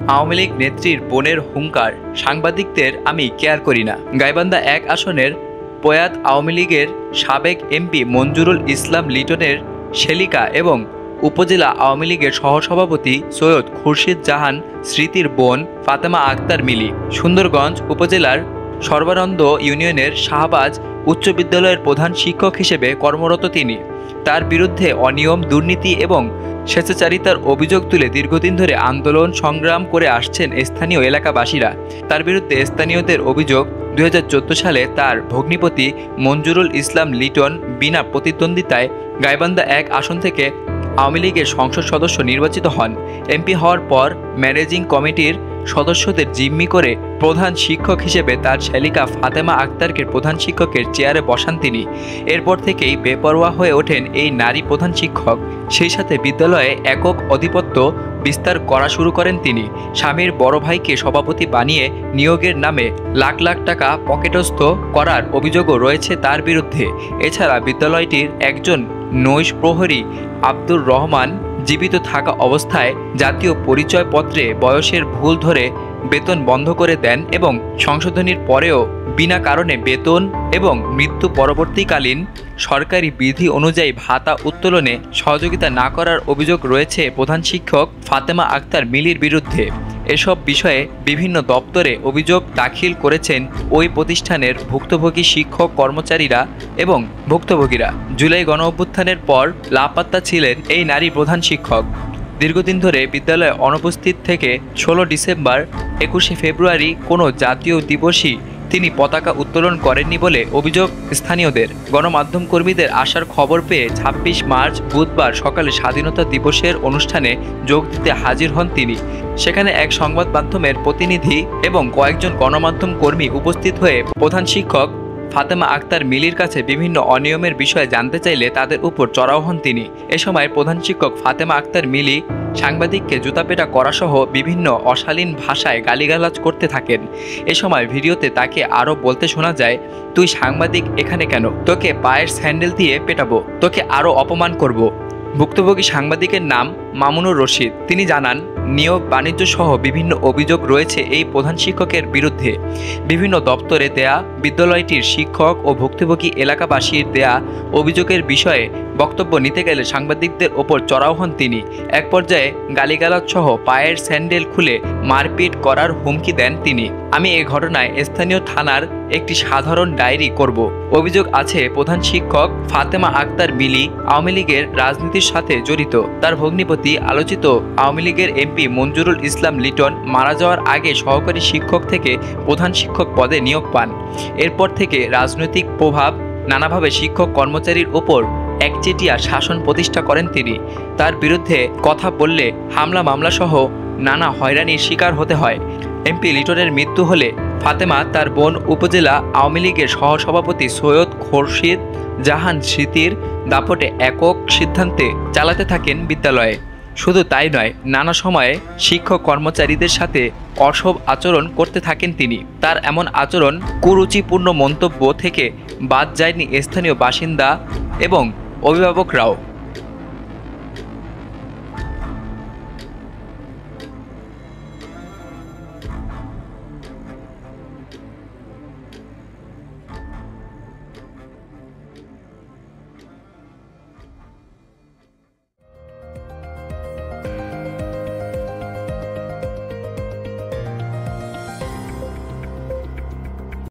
আওয়ামী লীগ নেত্রীর বোনের হুঙ্কার, সাংবাদিকদের আমি কেয়ার করি না। গাইবান্ধা ১ আসনের প্রয়াত আওয়ামী লীগের সাবেক এমপি মঞ্জুরুল ইসলাম লিটনের শেলিকা এবং উপজেলা আওয়ামী লীগের সহসভাপতি সৈয়দ খুরশিদ জাহান স্মৃতির বোন ফাতেমা আক্তার মিলি সুন্দরগঞ্জ উপজেলার সর্বানন্দ ইউনিয়নের শাহবাজ উচ্চ বিদ্যালয়ের প্রধান শিক্ষক হিসেবে কর্মরত তিনি। তার বিরুদ্ধে অনিয়ম, দুর্নীতি এবং স্বেচ্ছাচারিতার অভিযোগ তুলে দীর্ঘদিন ধরে আন্দোলন সংগ্রাম করে আসছেন স্থানীয় এলাকাবাসীরা। তার বিরুদ্ধে স্থানীয়দের অভিযোগ, ২০১৪ সালে তার ভগ্নিপতি মঞ্জুরুল ইসলাম লিটন বিনা প্রতিদ্বন্দ্বিতায় গাইবান্ধা ১ আসন থেকে আওয়ামী লীগের সংসদ সদস্য নির্বাচিত হন। এমপি হওয়ার পর ম্যানেজিং কমিটির সদস্যদের জিম্মি করে প্রধান শিক্ষক হিসেবে তার শালিকা ফাতেমা আক্তারকে প্রধান শিক্ষকের চেয়ারে বসান তিনি। এরপর থেকেই বেপরোয়া হয়ে ওঠেন এই নারী প্রধান শিক্ষক। সেই সাথে বিদ্যালয়ে একক আধিপত্য বিস্তার করা শুরু করেন তিনি। স্বামীর বড় ভাইকে সভাপতি বানিয়ে নিয়োগের নামে লাখ লাখ টাকা পকেটস্থ করার অভিযোগও রয়েছে তার বিরুদ্ধে। এছাড়া বিদ্যালয়টির একজন নৈশ প্রহরী আব্দুর রহমান জীবিত থাকা অবস্থায় জাতীয় পরিচয়পত্রে বয়সের ভুল ধরে বেতন বন্ধ করে দেন এবং সংশোধনীর পরেও বিনা কারণে বেতন এবং মৃত্যু পরবর্তীকালীন সরকারি বিধি অনুযায়ী ভাতা উত্তোলনে সহযোগিতা না করার অভিযোগ রয়েছে প্রধান শিক্ষক ফাতেমা আক্তার মিলির বিরুদ্ধে। এসব বিষয়ে বিভিন্ন দপ্তরে অভিযোগ দাখিল করেছেন ওই প্রতিষ্ঠানের ভুক্তভোগী শিক্ষক কর্মচারীরা এবং ভুক্তভোগীরা। জুলাই গণঅভ্যুত্থানের পর লাপাত্তা ছিলেন এই নারী প্রধান শিক্ষক। দীর্ঘদিন ধরে বিদ্যালয়ে অনুপস্থিত থেকে ১৬ ডিসেম্বর ২১শে ফেব্রুয়ারি কোনো জাতীয় দিবসই তিনি পতাকা উত্তোলন করেননি বলে অভিযোগ স্থানীয়দের। গণমাধ্যম কর্মীদের আসার খবর পেয়ে ২৬ মার্চ বুধবার সকালে স্বাধীনতা দিবসের অনুষ্ঠানে যোগ দিতে হাজির হন তিনি। সেখানে এক সংবাদ মাধ্যমের প্রতিনিধি এবং কয়েকজন গণমাধ্যম কর্মী উপস্থিত হয়ে প্রধান শিক্ষক ফাতেমা আক্তার মিলির কাছে বিভিন্ন অনিয়মের বিষয়ে জানতে চাইলে তাদের উপর চড়াও হন তিনি। এ সময় প্রধান শিক্ষক ফাতেমা আক্তার মিলি সাংবাদিককে জুতাপেটা করাসহ বিভিন্ন অশালীন ভাষায় গালিগালাজ করতে থাকেন। এ সময় ভিডিওতে তাকে আরও বলতে শোনা যায়, তুই সাংবাদিক এখানে কেন? তোকে পায়ের স্যান্ডেল দিয়ে পেটাবো, তোকে আরও অপমান করব। ভুক্তভোগী সাংবাদিকের নাম মামুনুর রশিদ। তিনি জানান, নিয়োগ, বাণিজ্য সহ বিভিন্ন অভিযোগ রয়েছে এই প্রধান শিক্ষকের বিরুদ্ধে। বিভিন্ন দপ্তরে দেয়া, বিদ্যালয়টির শিক্ষক ও ভুক্তভোগী এলাকাবাসীর দেয়া অভিযোগের বিষয়ে বক্তব্য নিতে গেলে সাংবাদিকদের ওপর চড়াও হন তিনি। এক পর্যায়ে গালিগালাজ সহ পায়ের স্যান্ডেল খুলে মারপিট করার হুমকি দেন তিনি। আমি এ ঘটনায় স্থানীয় থানার একটি সাধারণ ডায়েরি করব। অভিযোগ আছে, প্রধান শিক্ষক ফাতেমা আক্তার মিলি আওয়ামী লীগের রাজনীতির সাথে জড়িত। তার ভগ্নিপতি আলোচিত আওয়ামী লীগের এমপি মঞ্জুরুল ইসলাম লিটন মারা যাওয়ার আগে সহকারী শিক্ষক থেকে প্রধান শিক্ষক পদে নিয়োগ পান। এরপর থেকে রাজনৈতিক প্রভাব নানাভাবে শিক্ষক কর্মচারীর ওপর একচেটিয়া শাসন প্রতিষ্ঠা করেন তিনি। তার বিরুদ্ধে কথা বললে হামলা মামলা সহ নানা হয়রানির শিকার হতে হয়। এমপি লিটনের মৃত্যু হলে ফাতেমা তার বোন উপজেলা আওয়ামী লীগের সহসভাপতি সৈয়দ খুরশিদ জাহান স্মৃতির দাপটে একক সিদ্ধান্তে চালাতে থাকেন বিদ্যালয়ে। শুধু তাই নয়, নানা সময়ে শিক্ষক কর্মচারীদের সাথে অসভ আচরণ করতে থাকেন তিনি। তার এমন আচরণ কুরুচিপূর্ণ মন্তব্য থেকে বাদ যায়নি স্থানীয় বাসিন্দা এবং অভিভাবকরাও।